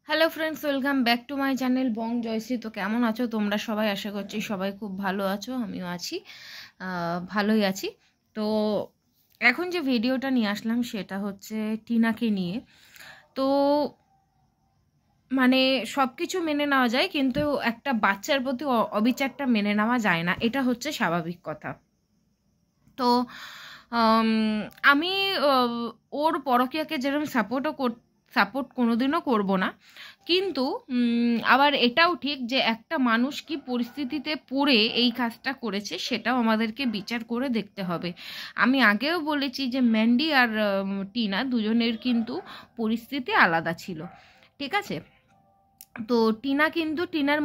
Hello friends, welcome back to my channel Bong Joyshree. তো কেমন আছো তোমরা সবাই? আশা করছি সবাই খুব ভালো আছো, আমিও আছি, ভালোই আছি। তো এখন যে ভিডিওটা নিয়ে আসলাম সেটা হচ্ছে টিনাকে নিয়ে। তো মানে সব কিছু মেনে নেওয়া যায়, কিন্তু একটা বাচ্চার প্রতি অবিচারটা মেনে নেওয়া যায় না, এটা হচ্ছে স্বাভাবিক কথা। তো আম, আমি ওর পরকীয়াকে যেরকম সাপোর্ট কোনোদিনও করব না, কিন্তু আবার এটাও ঠিক যে একটা মানুষ কি পরিস্থিতিতে পড়ে এই কাজটা করেছে সেটাও আমাদেরকে বিচার করে দেখতে হবে। আমি আগেও বলেছি যে ম্যান্ডি আর টিনা দুজনের কিন্তু পরিস্থিতি আলাদা ছিল, ঠিক আছে? তো টিনার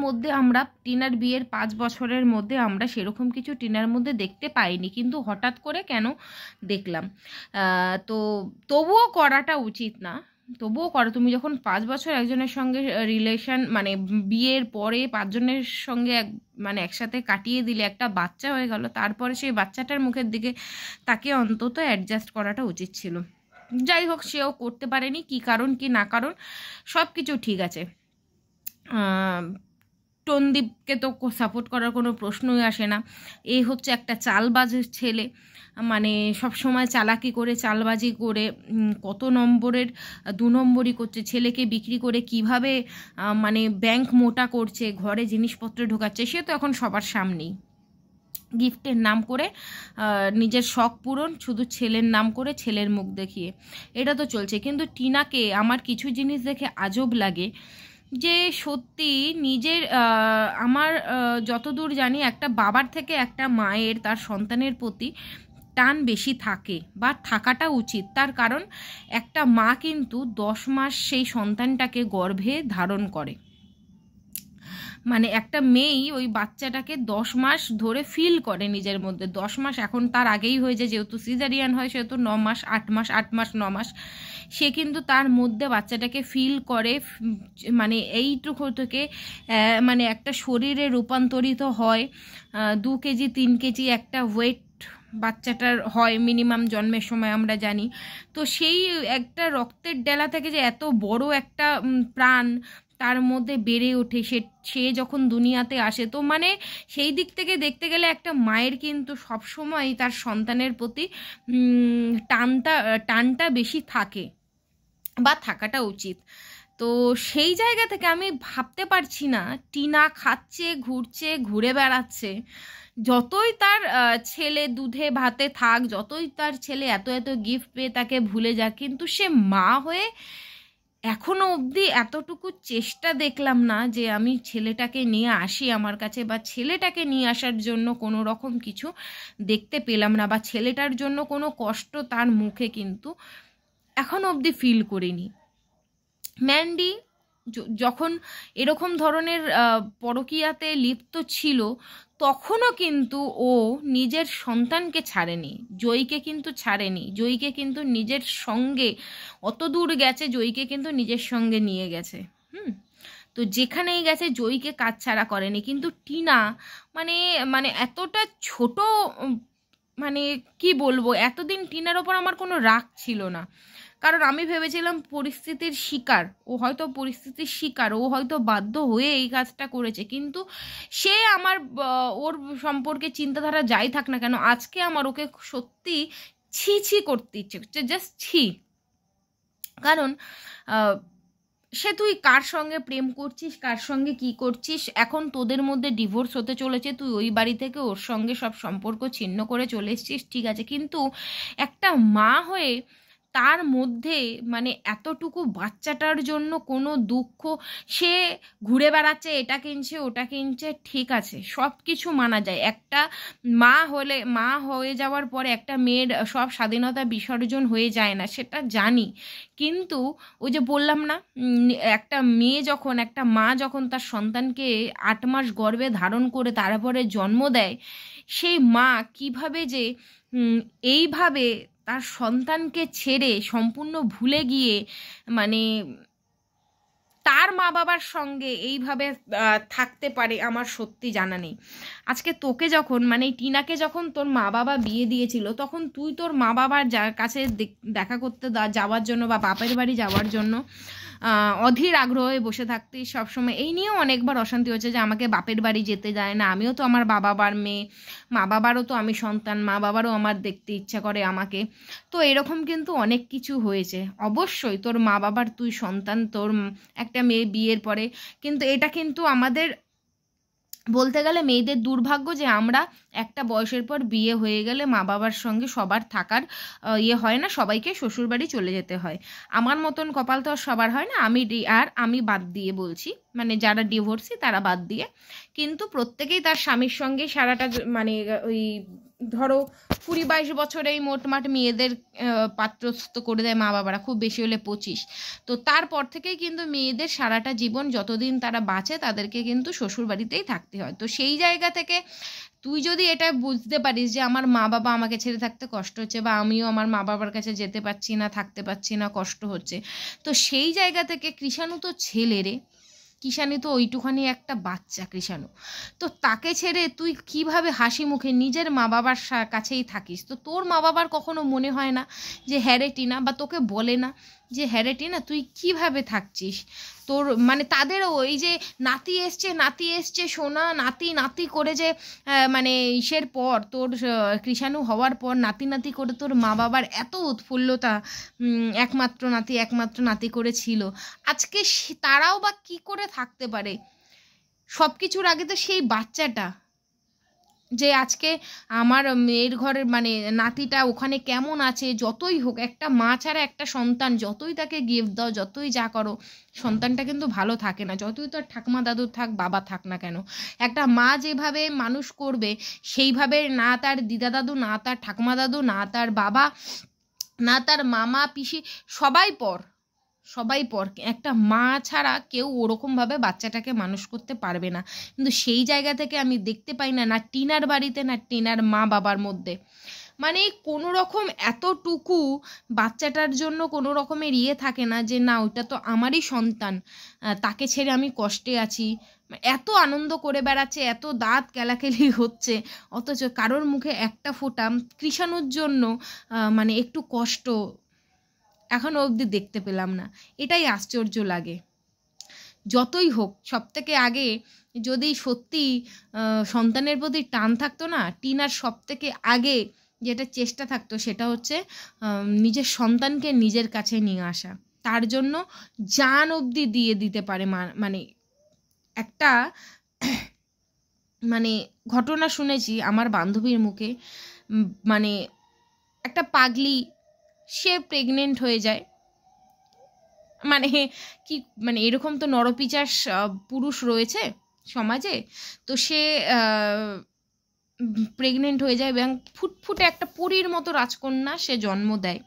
বিয়ের 5 বছরের মধ্যে আমরা সেরকম কিছু টিনার মধ্যে দেখতে পাইনি, কিন্তু হঠাৎ করে কেন দেখলাম। তো তবুও করাটা উচিত না। তবুও করো, তুমি যখন 5 বছর একজনের সঙ্গে রিলেশন মানে বিয়ের পরে 5 জনের সঙ্গে মানে একসাথে কাটিয়ে দিলে, একটা বাচ্চা হয়ে গেল, তারপরে সেই বাচ্চাটার মুখের দিকে তাকে অন্তত অ্যাডজাস্ট করাটা উচিত ছিল। যাই হোক, সেও করতে পারেনি, কি কারণ কি না কারণ সব কিছু ঠিক আছে। টনদীপকে তো সাপোর্ট করার কোনো প্রশ্নই আসে না। এই হচ্ছে একটা চালবাজের ছেলে, মানে সব সময় চালাকি করে চালবাজি করে কত নম্বরের 2 নম্বরই করছে। ছেলেকে বিক্রি করে কিভাবে মানে ব্যাংক মোটা করছে, ঘরে জিনিসপত্র ঢোকাচ্ছে, সে তো এখন সবার সামনেই। গিফটের নাম করে নিজের শখ পূরণ, শুধু ছেলের নাম করে ছেলের মুখ দেখিয়ে, এটা তো চলছে। কিন্তু টিনাকে আমার কিছু জিনিস দেখে আজব লাগে যে সত্যি নিজের আমার যতদূর জানি একটা বাবার থেকে একটা মায়ের তার সন্তানের প্রতি টান বেশি থাকে বা থাকাটা উচিত। তার কারণ একটা মা কিন্তু 10 মাস সেই সন্তানটাকে গর্ভে ধারণ করে, মানে একটা মেয়েই ওই বাচ্চাটাকে 10 মাস ধরে ফিল করে নিজের মধ্যে। 10 মাস এখন তার আগেই হয়ে যায়, যেহেতু সিজারিয়ান হয় সেহেতু 9 মাস 8 মাস 8 মাস 9 মাস সে কিন্তু তার মধ্যে বাচ্চাটাকে ফিল করে। মানে এইটুকু থেকে মানে একটা শরীরে রূপান্তরিত হয়। 2 কেজি 3 কেজি একটা ওয়েট বাচ্চাটার হয় মিনিমাম জন্মের সময়, আমরা জানি। তো সেই একটা রক্তের ডেলা থেকে যে এত বড় একটা প্রাণ তার মধ্যে বেড়ে ওঠে, সে যখন দুনিয়াতে আসে, তো মানে সেই দিক থেকে দেখতে গেলে একটা মায়ের কিন্তু সবসময় তার সন্তানের প্রতি টানটা বেশি থাকে বা থাকাটা উচিত। তো সেই জায়গা থেকে আমি ভাবতে পারছি না, টিনা খাচ্ছে ঘুরছে ঘুরে বেড়াচ্ছে, যতই তার ছেলে দুধে ভাতে থাক, যতই তার ছেলে এত এত গিফট পেয়ে তাকে ভুলে যাক, কিন্তু সে মা হয়ে এখনো অবধি এতটুকু চেষ্টা দেখলাম না যে আমি ছেলেটাকে নিয়ে আসি আমার কাছে, বা ছেলেটাকে নিয়ে আসার জন্য কোনো রকম কিছু দেখতে পেলাম না, বা ছেলেটার জন্য কোনো কষ্ট তার মুখে কিন্তু এখনো অবধি ফিল করিনি। ম্যান্ডি যখন এরকম ধরনের পরকীয়াতে লিপ্ত ছিল, তখনও কিন্তু ও নিজের সন্তানকে ছাড়েনি, জয়ীকে কিন্তু ছাড়েনি। জয়ীকে কিন্তু নিজের সঙ্গে অত দূর গেছে, জয়ীকে কিন্তু নিজের সঙ্গে নিয়ে গেছে। তো যেখানেই গেছে জয়ীকে কাজ ছাড়া করেনি। কিন্তু টিনা মানে মানে এতটা ছোট, মানে কি বলবো, এতদিন টিনার ওপর আমার কোনো রাগ ছিল না, কারণ আমি ভেবেছিলাম পরিস্থিতির শিকার ও হয়তো বাধ্য হয়ে এই কাজটা করেছে। কিন্তু সে আমার ওর সম্পর্কে চিন্তাধারা যাই থাক না কেন, আজকে আমার ওকে সত্যি ছি ছি করতে ইচ্ছে করছে, জাস্ট ছি। কারণ সে তুই কার সঙ্গে প্রেম করছিস, কার সঙ্গে কি করছিস, এখন তোদের মধ্যে ডিভোর্স হতে চলেছে, তুই ওই বাড়ি থেকে ওর সঙ্গে সব সম্পর্ক ছিন্ন করে চলে এসছিস, ঠিক আছে, কিন্তু একটা মা হয়ে তার মধ্যে মানে এতটুকু বাচ্চাটার জন্য কোনো দুঃখ, সে ঘুরে বেড়াচ্ছে, এটা কিনছে ওটা কিনছে, ঠিক আছে, সব কিছু মানা যায়। একটা মা হয়ে যাওয়ার পরে একটা মেয়ের সব স্বাধীনতা বিসর্জন হয়ে যায় না, সেটা জানি। কিন্তু ওই যে বললাম না, একটা মা যখন তার সন্তানকে 8 মাস গর্ভে ধারণ করে তারপরে জন্ম দেয়, সেই মা কিভাবে যে এইভাবে তার সন্তানকে ছেড়ে সম্পূর্ণ ভুলে গিয়ে মানে তার মা বাবার সঙ্গে এইভাবে থাকতে পারে, আমার সত্যি জানা নেই। আজকে তোকে যখন মানে টিনাকে যখন তোর মা বাবা বিয়ে দিয়েছিল, তখন তুই তোর মা বাবার কাছে দেখা করতে যাওয়ার জন্য বা বাপের বাড়ি যাওয়ার জন্য অধীর আগ্রহে বসে থাকতিস সবসময়। এই নিয়েও অনেকবার অশান্তি হচ্ছে যে আমাকে বাপের বাড়ি যেতে দেয় না, আমিও তো আমার বাবার মেয়ে, মা বাবারও তো আমি সন্তান, মা বাবারও আমার দেখতে ইচ্ছা করে আমাকে। তো এরকম কিন্তু অনেক কিছু হয়েছে। অবশ্যই তোর মা বাবার তুই সন্তান, তোর একটা মেয়ে বিয়ের পরে, কিন্তু এটা কিন্তু আমাদের বলতে গেলে মেয়েদের দুর্ভাগ্য যে আমরা একটা বয়সের পর বিয়ে হয়ে গেলে মা বাবার সঙ্গে সবার থাকার ইয়ে হয় না, সবাইকে শ্বশুরবাড়ি চলে যেতে হয়। আমার মতন কপাল তো আর সবার হয় না, আমি বাদ দিয়ে বলছি, মানে যারা ডিভোর্সি তারা বাদ দিয়ে, কিন্তু প্রত্যেকেই তার স্বামীর সঙ্গে সারাটা মানে ওই ধরো 20-22 বছরেই মোটমাট মেয়েদের পাত্রস্থ করে দেয় মা বাবারা, খুব বেশি হলে 25। তো তারপর থেকেই কিন্তু মেয়েদের সারাটা জীবন যতদিন তারা বাঁচে তাদেরকে কিন্তু শ্বশুরবাড়িতেই থাকতে হয়। তো সেই জায়গা থেকে তুই যদি এটা বুঝতে পারিস যে আমার মা বাবা আমাকে ছেড়ে থাকতে কষ্ট হচ্ছে, বা আমিও আমার মা বাবার কাছে যেতে পারছি না, থাকতে পারছি না, কষ্ট হচ্ছে, তো সেই জায়গা থেকে কৃষাণু তো ছেলে রে, কৃষাণী তো ওইটুখানি একটা বাচ্চা কৃষাণু, তো তাকে ছেড়ে তুই কিভাবে হাসি মুখে নিজের মা বাবার কাছেই থাকিস? তো তোর মা বাবার কখনো মনে হয় না যে হ্যাঁ রে টিনা, বা তোকে বলে না যে হ্যাঁ রে টিনা তুই কিভাবে থাকছিস? তোর মানে তাদেরও এই যে নাতি এসছে সোনা, নাতি নাতি করে যে মানে ইসের পর তোর কৃষাণু হওয়ার পর নাতি নাতি করে তোর মা বাবার এত উৎফুল্লতা, একমাত্র নাতি করে ছিল, আজকে তারাও বা কি করে থাকতে পারে? সব কিছুর আগে তো সেই বাচ্চাটা, যে আজকে আমার মেয়ের ঘরের মানে নাতিটা ওখানে কেমন আছে, যতই হোক একটা মা ছাড়া একটা সন্তান যতই তাকে গিফট দাও, যতই যা করো, সন্তানটা কিন্তু ভালো থাকে না, যতই তোর ঠাকুমা দাদু থাক, বাবা থাক না কেন। একটা মা যেভাবে মানুষ করবে সেইভাবে না তার দিদা দাদু, না তার ঠাকুমা দাদু, না তার বাবা, না তার মামা পিসি, সবাই পর একটা মা ছাড়া কেউ ওরকমভাবে বাচ্চাটাকে মানুষ করতে পারবে না। কিন্তু সেই জায়গা থেকে আমি দেখতে পাই না, না টিনার বাড়িতে না টিনার মা বাবার মধ্যে মানে কোনো রকম এতটুকু বাচ্চাটার জন্য কোনো রকমের ইয়ে থাকে না যে না ওইটা তো আমারই সন্তান, তাকে ছেড়ে আমি কষ্টে আছি। এত আনন্দ করে বেড়াচ্ছে, এত দাঁত কেলাকেলি হচ্ছে, অথচ কারোর মুখে একটা ফোঁটা কৃষাণুর জন্য মানে একটু কষ্ট এখনো অবধি দেখতে পেলাম না। এটাই আশ্চর্য লাগে। যতই হোক সবথেকে আগে যদি সত্যি সন্তানের প্রতি টান থাকতো না, টিনার সবথেকে আগে যেটা চেষ্টা থাকতো সেটা হচ্ছে নিজের সন্তানকে নিজের কাছে নিয়ে আসা, তার জন্য জান অবধি দিয়ে দিতে পারে। মানে একটা মানে ঘটনা শুনেছি আমার বান্ধবীর মুখে, মানে একটা পাগলি সে প্রেগনেন্ট হয়ে যায়, মানে কি মানে এরকম তো নরপিচাস পুরুষ রয়েছে সমাজে, তো সে প্রেগনেন্ট হয়ে যায় এবং ফুটফুটে একটা পরীর মতো রাজকন্যা সে জন্ম দেয়।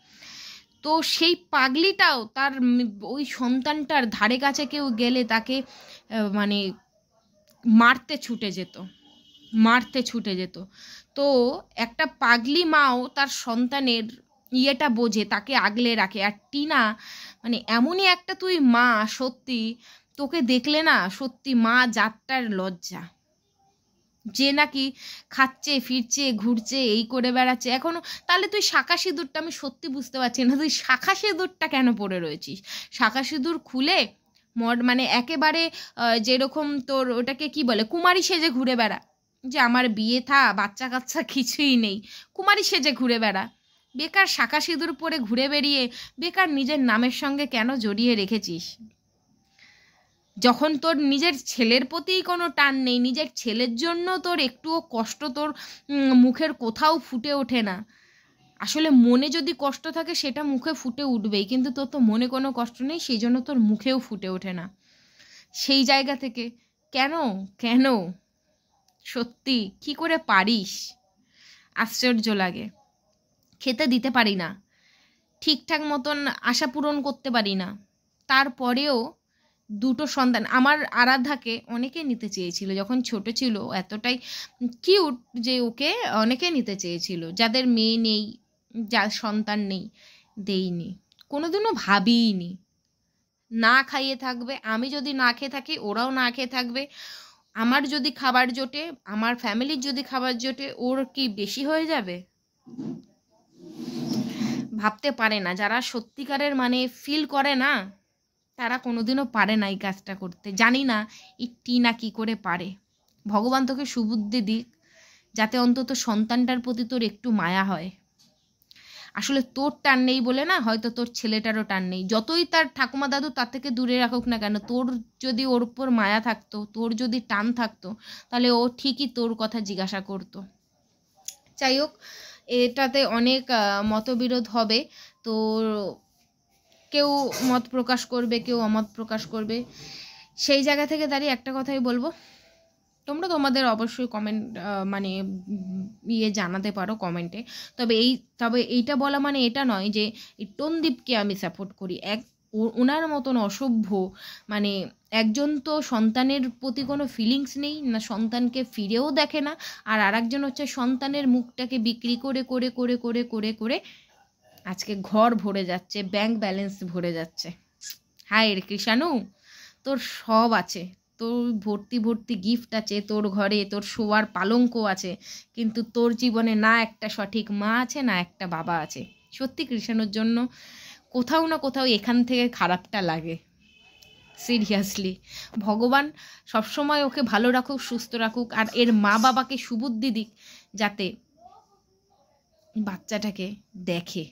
তো সেই পাগলিটাও তার ওই সন্তানটার ধারে কাছে কেউ গেলে তাকে মানে মারতে ছুটে যেত। তো একটা পাগলি মাও তার সন্তানের ইয়েটা বোঝে, তাকে আগলে রাখে। আর টিনা মানে এমনই একটা তুই মা, সত্যি তোকে দেখলে না সত্যি মা জাতটার লজ্জা, যে নাকি খাচ্ছে ফিরছে ঘুরছে এই করে বেড়াচ্ছে এখনো। তাহলে তুই শাঁখা সিঁদুরটা আমি সত্যি বুঝতে পারছি না, তুই শাঁখা সিঁদুরটা কেন পরে রয়েছিস? শাঁখা সিঁদুর খুলে মানে একেবারে যেরকম তোর ওটাকে কি বলে কুমারী সেজে ঘুরে বেড়া, যে আমার বিয়ে থা বাচ্চা কাচ্চা কিছুই নেই, কুমারী সেজে ঘুরে বেড়া। বেকার শাঁখা সিঁদুর পরে ঘুরে বেরিয়ে বেকার নিজের নামের সঙ্গে কেন জড়িয়ে রেখেছিস? যখন তোর নিজের ছেলের প্রতিই কোনো টান নেই, নিজের ছেলের জন্য তোর একটুও কষ্ট তোর মুখের কোথাও ফুটে ওঠে না। আসলে মনে যদি কষ্ট থাকে সেটা মুখে ফুটে উঠবেই, কিন্তু তোর তো মনে কোনো কষ্ট নেই, সেই জন্য তোর মুখেও ফুটে ওঠে না। সেই জায়গা থেকে কেন কেন সত্যি কি করে পারিস? আশ্চর্য লাগে। খেতে দিতে পারি না, ঠিকঠাক মতন আশা পূরণ করতে পারি না, তারপরেও দুটো সন্তান। আমার আরাধাকে অনেকে নিতে চেয়েছিল যখন ছোট ছিল, এতটাই কিউট যে ওকে অনেকে নিতে চেয়েছিল, যাদের মেয়ে নেই, যার সন্তান নেই, দেইনি, কোনোদিনও ভাবিনি। না খাইয়ে থাকবে, আমি যদি না খেয়ে থাকি ওরাও না খেয়ে থাকবে, আমার যদি খাবার জোটে, আমার ফ্যামিলির যদি খাবার জোটে, ওর কি বেশি হয়ে যাবে? ভাবতে পারে না যারা সত্যিকারের মানে ফিল করে না, তারা কোনোদিনও পারে না এই কাজটা করতে। জানি না এই টিনা কী করে পারে। ভগবান তোকে সুবুদ্ধি দিক, যাতে অন্তত সন্তানটার প্রতি তোর একটু মায়া হয়। আসলে তোর টান নেই বলে না, হয়তো তোর ছেলেটারও টান নেই। যতই তার ঠাকুমা দাদু তার থেকে দূরে রাখুক না কেন, তোর যদি ওর উপর মায়া থাকতো, তোর যদি টান থাকতো, তাহলে ও ঠিকই তোর কথা জিজ্ঞাসা করতো। যাই হোক, এটাতে অনেক মতবিরোধ হবে। তো কেউ মত প্রকাশ করবে, কেউ অমত প্রকাশ করবে। সেই জায়গা থেকে দাঁড়িয়ে একটা কথাই বলবো, তোমরা তোমাদের অবশ্যই কমেন্ট মানে জানাতে পারো কমেন্টে। তবে এইটা বলা মানে এটা নয় যে এই টনদীপকে আমি সাপোর্ট করি। ওনার মতন অসভ্য, মানে একজন তো সন্তানের প্রতি কোনো ফিলিংস নেই না, সন্তানকে ফিরেও দেখে না, আর আরেকজন হচ্ছে সন্তানের মুখটাকে বিক্রি করে করে করে করে করে করে আজকে ঘর ভরে যাচ্ছে, ব্যাংক ব্যালেন্স ভরে যাচ্ছে। হায় রে কৃষাণু, তোর সব আছে, তোর ভর্তি ভর্তি গিফট আছে তোর ঘরে, তোর শোয়ার পালঙ্ক আছে, কিন্তু তোর জীবনে না একটা সঠিক মা আছে, না একটা বাবা আছে। সত্যি কৃষাণুর জন্য কোথাও না কোথাও এখান থেকে খারাপটা লাগে, সিরিয়াসলি। ভগবান সবসময় ওকে ভালো রাখুক, সুস্থ রাখুক, আর এর মা বাবাকে সুবুদ্ধি দিক যাতে বাচ্চাটাকে দেখে।